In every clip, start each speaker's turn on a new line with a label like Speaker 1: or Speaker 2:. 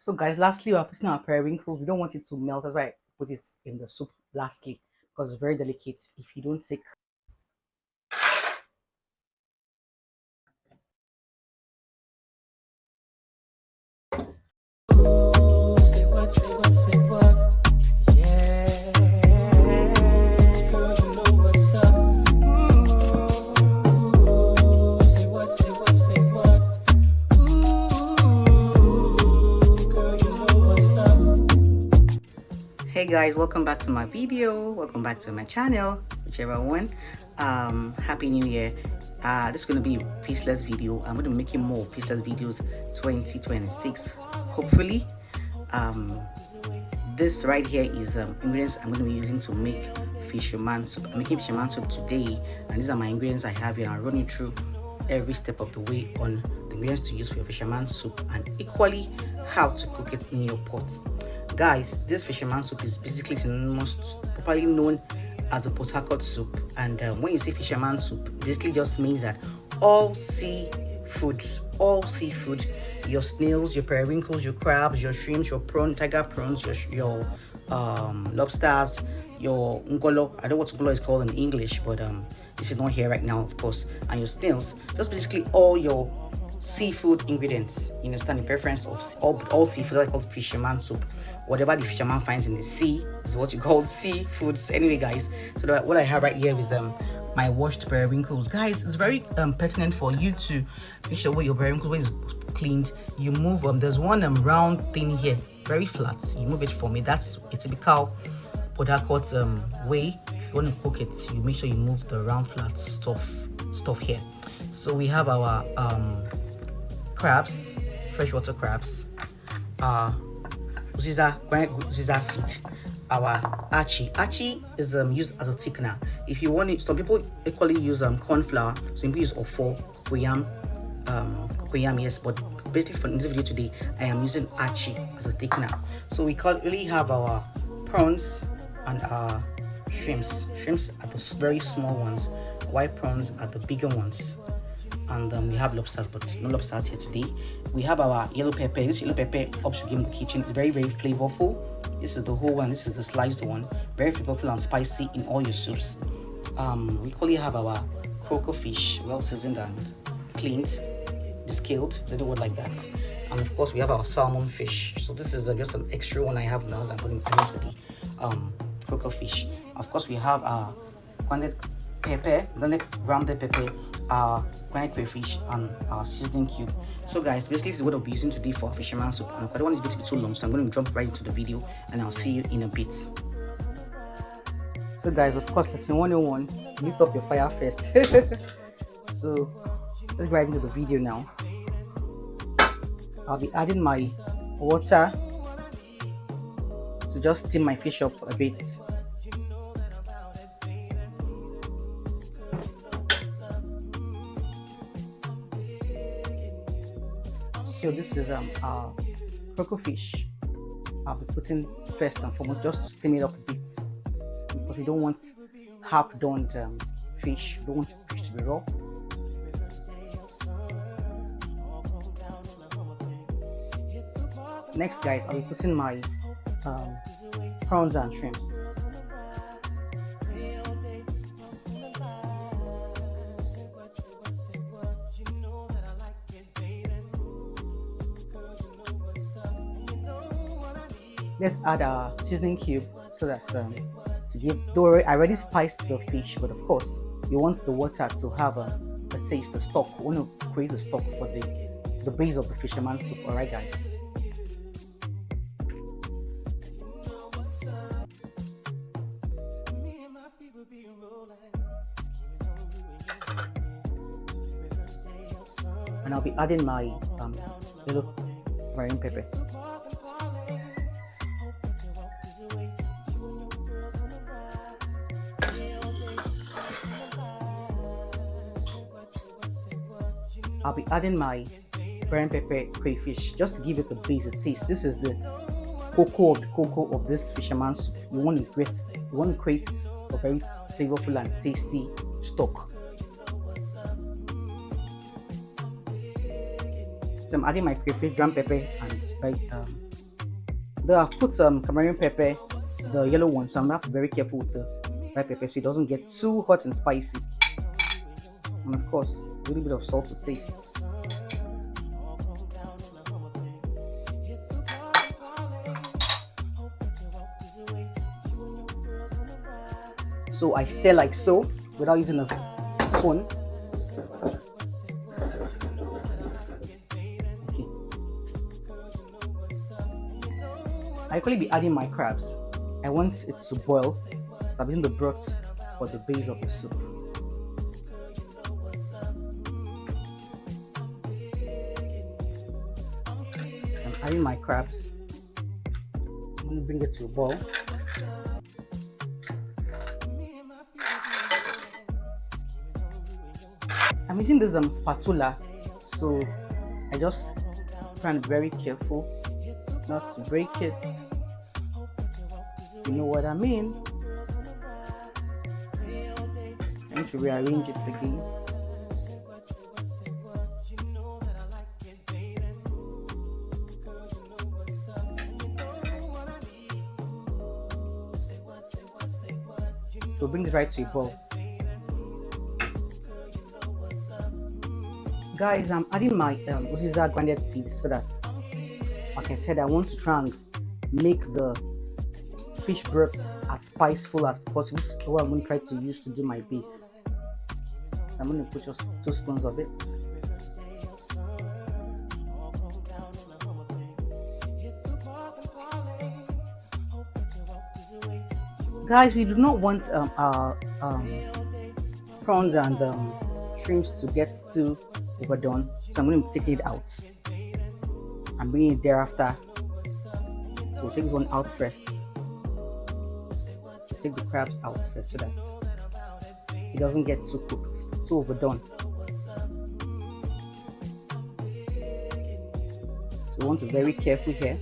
Speaker 1: So guys, lastly, we're putting our periwinkles. We don't want it to melt. That's why I put it in the soup lastly, because it's very delicate. If you don't take Hey guys, welcome back to my video. Welcome back to my channel, whichever one. Happy New Year. This is going to be a faceless video. I'm going to be making more faceless videos 2026, hopefully. This right here is ingredients I'm going to be using to make fisherman soup. I'm making fisherman soup today, and these are my ingredients I have here. I'll run you through every step of the way on the ingredients to use for your fisherman soup, and equally how to cook it in your pot. Guys, this fisherman soup is basically most popularly known as a Port Harcourt soup, and when you say fisherman soup, basically just means that all seafood, your snails, your periwinkles, your crabs, your shrimps, your prawn, tiger prawns, your lobsters, your ngolo, I don't know what ngolo is called in English, but this is not here right now, of course, and your snails, just basically all your seafood ingredients. You understand the preference of all seafood. I call it fisherman soup. Whatever the fisherman finds in the sea is what you call seafoods. Anyway, guys, so what I have right here is my washed periwinkles. Guys, it's very pertinent for you to make sure where your periwinkles is cleaned. You move there's one round thing here, very flat. You move it for me. That's a typical Port Harcourt way. If you want to cook it, you make sure you move the round flat stuff here. So we have our crabs, freshwater crabs, uziza seed, our achi is used as a thickener. If you want it, some people equally use corn flour, some people use ofo, cocoyam, yes, but basically for this video today I am using achi as a thickener. So we really have our prawns and our shrimps are the very small ones, white prawns are the bigger ones, and we have lobsters, but no lobsters here today. We have our yellow pepper. This yellow pepper ups your game in the kitchen. It's very, very flavorful. This is the whole one. This is the sliced one. Very flavorful and spicy in all your soups. We equally have our croaker fish, well seasoned and cleaned, descaled, little word like that. And of course, we have our salmon fish. So this is just an extra one I have now. I'm putting into the croaker fish. Of course, we have our grounded pepper, grounded pepper, our grounded crayfish, and our seasoning cube. So guys, basically this is what I'll be using today for our fisherman soup, and I don't want this video to be too long, so I'm going to jump right into the video and I'll see you in a bit. So guys, of course, lesson 101, lit up your fire first. So let's go right into the video now. I'll be adding my water to just steam my fish up a bit. So this is our croaker fish. I'll be putting first and foremost just to steam it up a bit, because we don't want half done fish. We don't want fish to be raw. Next, guys, I'll be putting my prawns and shrimps. Let's add our seasoning cube so that to give, though I already spiced the fish, but of course you want the water to have let's say it's the stock. We want to create the stock for the base of the fisherman soup. Alright guys. And I'll be adding my yellow green pepper. I'll be adding my brown pepper crayfish just to give it a base, a taste. This is the cocoa of this fisherman soup. You want to create a very flavorful and tasty stock. So I'm adding my crayfish, brown pepper, and Though I've put some cayenne pepper, the yellow one, so I'm gonna have to be very careful with the red pepper so it doesn't get too hot and spicy. And of course, a little bit of salt to taste. So I stir like so without using a spoon. Okay. I actually be adding my crabs. I want it to boil, so I'm using the broth for the base of the soup. So I'm adding my crabs. I'm going to bring it to a boil. I'm using this spatula, so I just try to be very careful not to break it. You know what I mean? I need to rearrange it again. So bring it right to a boil. Guys, I'm adding my uziza grounded seeds so that, like I said, I want to try and make the fish broth as spiceful as possible. So what I'm going to try to use to do my base. So I'm going to put just 2 spoons of it. Guys, we do not want our prawns and shrimps to get too overdone, so I'm going to take it out. I'm bringing it thereafter. So we'll take this one out first. We'll take the crabs out first so that it doesn't get too cooked, too overdone. So we want to be very careful here.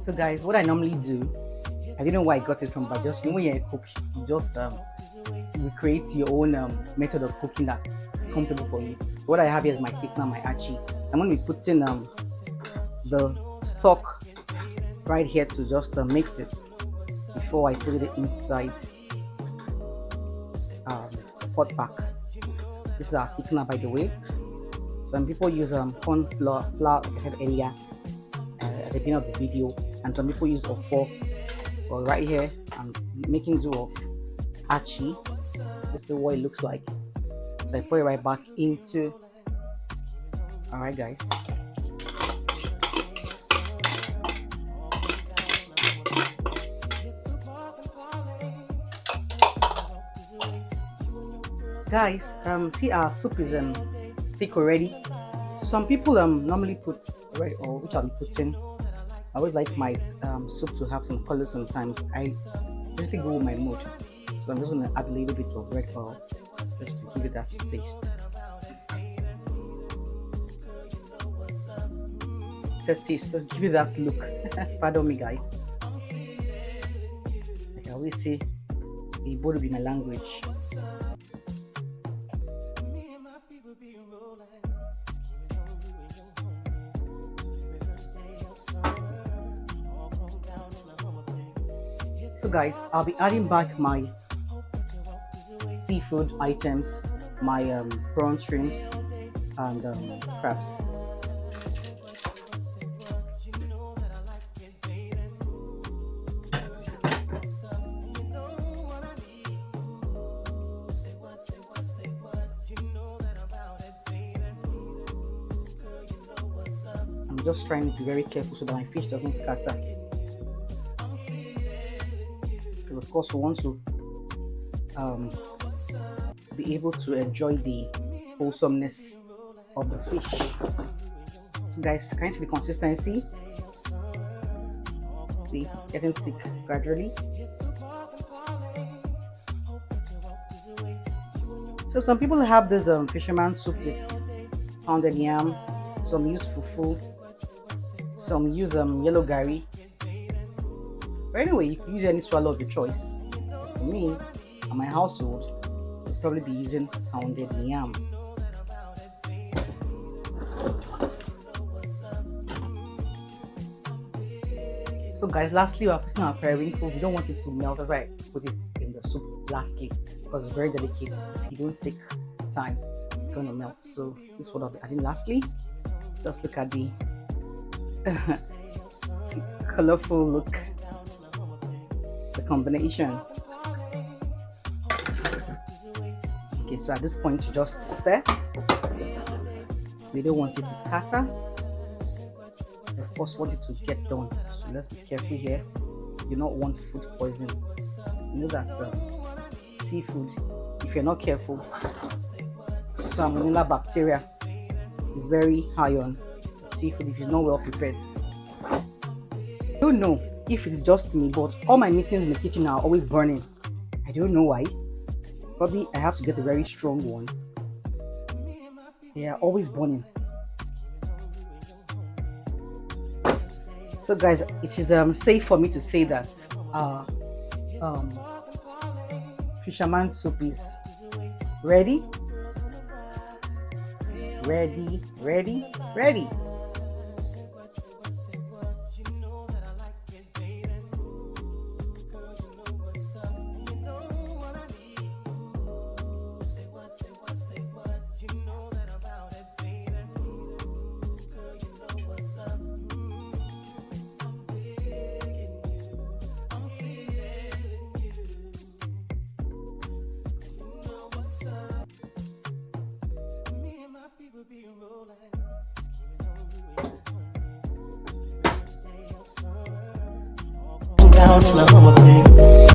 Speaker 1: So guys, what I normally do, I didn't know where I got it from, but just when you're a cook, you just recreate your own method of cooking that comfortable for you. So what I have here is my thickener, my achi. I'm going to be putting the stock right here to just mix it before I put it inside the pot pack. This is our thickener, by the way. Some people use corn flour, like I said earlier at the beginning of the video, and some people use ofo. But right here, I'm making do of achi. This is what it looks like. So I put it right back into. All right, guys. Guys, see our soup is thick already. So some people normally put, right, or which I'll be putting. I always like my soup to have some color sometimes. I basically go with my mood. So I'm just going to add a little bit of red oil just to give it that taste. That taste, so give it that look. Pardon me, guys. Like I always say, Igbo will be my language. So guys, I'll be adding back my seafood items, my prawn shrimps and crabs. I'm just trying to be very careful so that my fish doesn't scatter. Of course, we want to be able to enjoy the wholesomeness of the fish. So guys, can you see the consistency? See, it's getting thick gradually. So some people have this fisherman soup with pounded yam. Some use fufu. Some use yellow gari. But anyway, you can use any swallow of your choice. For me and my household, we'll probably be using pounded yam. So guys, lastly, we're putting our flavorful. We don't want it to melt. That's why I put it in the soup lastly, because it's very delicate. If you don't take time, it's gonna melt. So this is what I'll be adding lastly. Just look at the colorful look, the combination. Okay, so at this point you just stir. We don't want it to scatter. Of course, want it to get done. So let's be careful here. You do not want food poisoning. You know that seafood, if you're not careful, salmonella bacteria is very high on seafood if it's not well prepared. I don't know if it's just me, but all my meetings in the kitchen are always burning. I don't know why. Probably I have to get a very strong one. They are always burning. So guys, it is safe for me to say that fisherman soup is ready. Ready. Down,